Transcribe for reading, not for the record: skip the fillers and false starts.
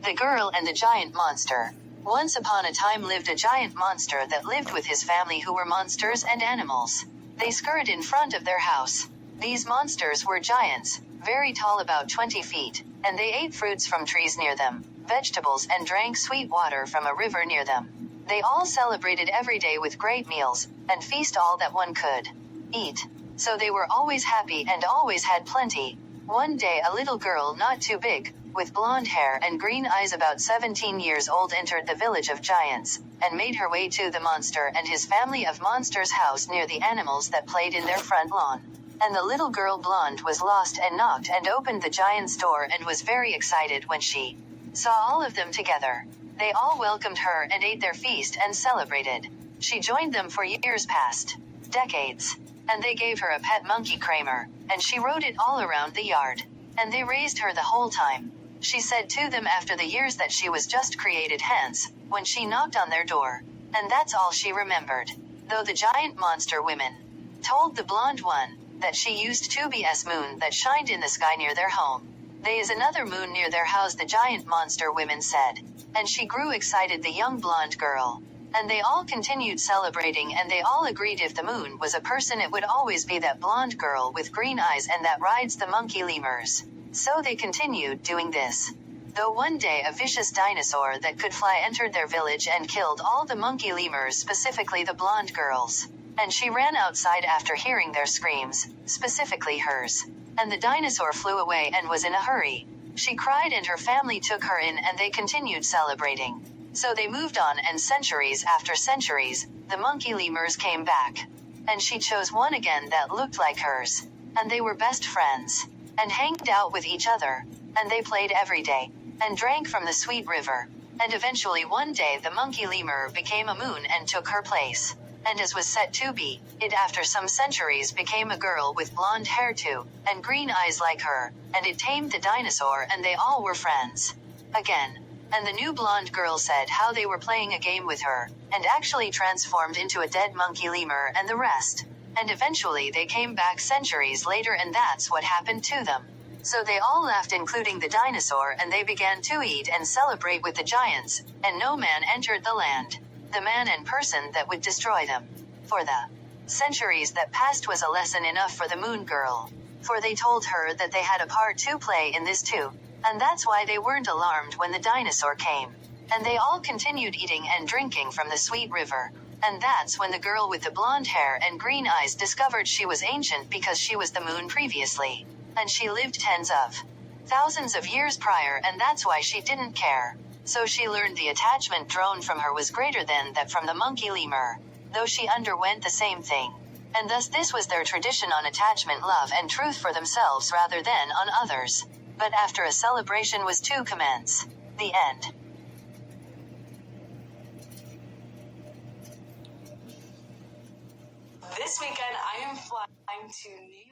The Girl and the Giant Monster. Once upon a time lived a giant monster that lived with his family who were monsters and animals. They scurried in front of their house. These monsters were giants, very tall, about 20 feet, and they ate fruits from trees near them, vegetables, and drank sweet water from a river near them. They all celebrated every day with great meals, and feast all that one could eat. So they were always happy and always had plenty. One day a little girl not too big, with blonde hair and green eyes, about 17 years old, entered the village of giants, and made her way to the monster and his family of monsters' house near the animals that played in their front lawn. And the little girl blonde was lost and knocked and opened the giant's door and was very excited when she saw all of them together. They all welcomed her and ate their feast and celebrated. She joined them for years past, decades. And they gave her a pet monkey, Kramer, and she rode it all around the yard. And they raised her the whole time. She said to them after the years that she was just created hence, when she knocked on their door. And that's all she remembered. Though the giant monster women told the blonde one that she used to be a moon that shined in the sky near their home. There is another moon near their house, the giant monster women said. And she grew excited, the young blonde girl. And they all continued celebrating, and they all agreed if the moon was a person it would always be that blonde girl with green eyes and that rides the monkey lemurs. So they continued doing this. Though one day a vicious dinosaur that could fly entered their village and killed all the monkey lemurs, specifically the blonde girls. And she ran outside after hearing their screams, specifically hers. And the dinosaur flew away and was in a hurry. She cried and her family took her in and they continued celebrating. So they moved on, and centuries after centuries, the monkey lemurs came back. And she chose one again that looked like hers. And they were best friends. And hanged out with each other. And they played every day. And drank from the sweet river. And eventually one day the monkey lemur became a moon and took her place. And as was set to be, it after some centuries became a girl with blonde hair too, and green eyes like her, and it tamed the dinosaur and they all were friends. Again. And the new blonde girl said how they were playing a game with her, and actually transformed into a dead monkey lemur and the rest. And eventually they came back centuries later, and that's what happened to them. So they all laughed, including the dinosaur, and they began to eat and celebrate with the giants, and no man entered the land. The man and person that would destroy them. For the centuries that passed was a lesson enough for the moon girl. For they told her that they had a part to play in this too. And that's why they weren't alarmed when the dinosaur came. And they all continued eating and drinking from the sweet river. And that's when the girl with the blonde hair and green eyes discovered she was ancient because she was the moon previously. And she lived tens of thousands of years prior, and that's why she didn't care. So she learned the attachment drawn from her was greater than that from the monkey lemur, though she underwent the same thing. And thus this was their tradition on attachment, love, and truth for themselves rather than on others. But after a celebration was to commence. The end. This weekend I am flying to New York.